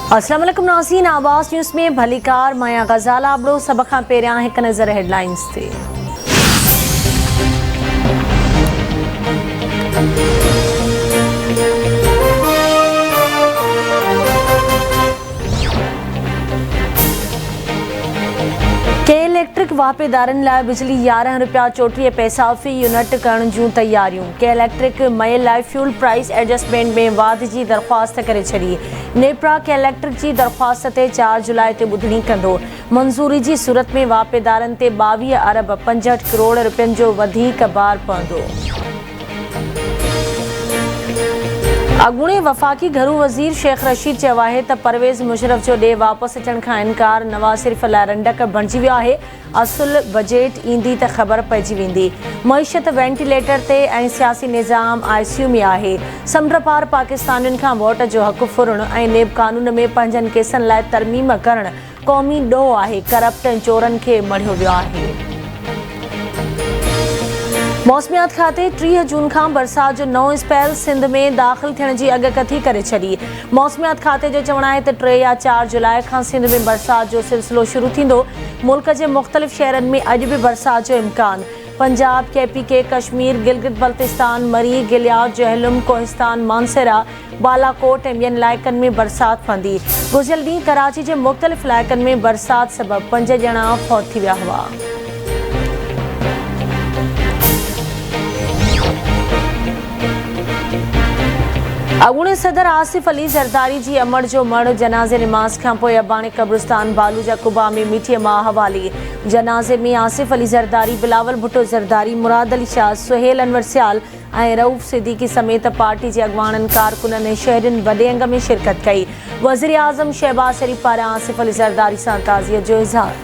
अस्सलाम वालेकुम नाज़रीन, आवाज़ न्यूज़ में भलीकार माया गज़ाला आबड़ो सभ खां पहिरियां हिकु नज़र हेडलाइंस ते। के इलेक्ट्रिक वापेदारनि लाइ बिजली 11 रुपया 34 पैसा फ़ी यूनिट करण जूं तैयारियूं। के इलेक्ट्रिक मई लाइ फ्यूल प्राइस एडजस्टमेंट में वाध जी दरख़्वास्त करे छॾी। नेपरा के इलेक्ट्रिक जी दरख़्वास्त ते 4 जुलाई ते ॿुधणी कंदो। मंज़ूरी जी सूरत में वापेदारनि ते 22 अरब 65 करोड़ रुपयनि जो वधीक भार पवंदो। अॻूणे वफ़ाक़ी घरू वज़ीर शेख रशीद चयो आहे त परवेज़ मुशर्रफ जो ॾे वापसि अचण खां इनकार नवाज़ शरीफ़ लाइ रंडक बणिजी वियो आहे। असुल बजट ईंदी त ख़बर पइजी वेंदी। मईशत वेंटिलेटर ते ऐं सियासी निज़ाम ICU में आहे। समुंड पार पाकिस्तानियुनि खां वोट जो हक़ फुरण ऐं नेब कानून में पंहिंजनि केसनि लाइ तरमीम करणु क़ौमी ॾोह आहे। करप्ट ऐं चोरनि खे मढ़ियो वियो आहे। मौसमियात खाते 30 जून खां बरसात जो नओं स्पेल सिंध में दाख़िल थियण जी अॻकथी करे छॾी। मौसमियात खाते जो चवणु आहे त 3 या 4 जुलाई खां सिंध में बरसात जो सिलसिलो शुरू थींदो। मुल्क जे मुख़्तलिफ़ शहरनि में अॼु बि बरसात जो इम्कान। पंजाब, KPK, कश्मीर, गिलगित बल्तिस्तान, मरी, गिलियाद, जहलुम, कोहिस्तान, मानसेरा, बालाकोट ऐं ॿियनि इलाइक़नि में बरसात पवंदी। गुज़िरियल ॾींहुं कराची जे मुख़्तलिफ़ इलाइक़नि में बरसात सबबि 5 ॼणा फौत थी विया हुआ। अॻूणे सदर आसिफ अली ज़रदारी जी अमड़ जो मड़ जनाज़े निमाज़ खां पोइ अबाणी कब्रिस्तान बालूजा कुबा में मीठीअ मां हवाली। जनाज़े में आसिफ अली ज़रदारी, बिलावल भुट्टो ज़रदारी, मुराद अली शाह, सुहेल अनवर सियाल ऐं रऊफ़ सिद्दीकी समेत पार्टी जे अॻवाननि, कारकुननि ऐं शहरियुनि वॾे अंग में शिरकत कई। वज़ीर आज़म शहबाज़ शरीफ़ पारां आसिफ अली ज़रदारी सां ताज़ियत जो इज़हार।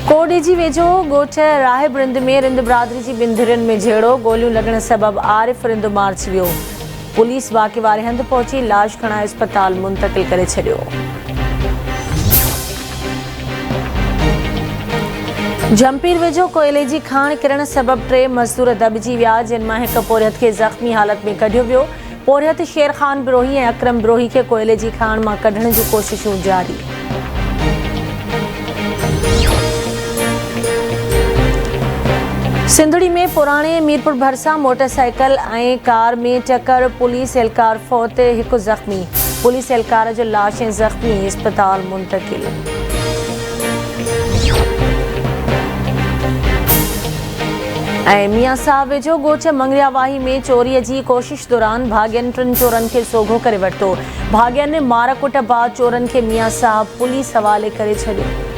कोडी जी वेझो ॻोठ राहिब रिंद में रिंद बिरादरी जी ॿिनि धुरियुनि में झेड़ो। गोलियूं लॻण सबबि आरिफ रिंद मारिजी वियो। पुलिस वाक़े वारे हंधि पहुची लाश खणाए अस्पताल मुंतक़िल करे छॾियो। जमपीर वेझो कोयले जी खाण किरण सबबि 3 मज़दूर दॿिजी विया, जिन मां हिकु पोरियत खे ज़ख़्मी हालत में कढियो वियो। पोरियत शेर ख़ान बिरोही ऐं अकरम बिरोही खे कोयले जी खाण मां कढण जूं कोशिशूं जारी। सिंधड़ी में पुराणे मीरपुर भरिसां मोटरसाइकिल ऐं कार में टक्कर, पुलिस एहलकार फौत, हिकु ज़ख़्मी। पुलिस एहलकार जो लाश ऐं ज़ख़्मी अस्पताल मुंतक़िल। ऐं मियां साहब वेझो ॻोठ मंगरियावाही में चोरीअ जी कोशिश दौरान भाॻियनि 3 चोरनि खे सोघो करे वरितो। भाॻियनि मार कुट बाद चोरनि खे मियां साहब पुलिस हवाले करे छॾियो।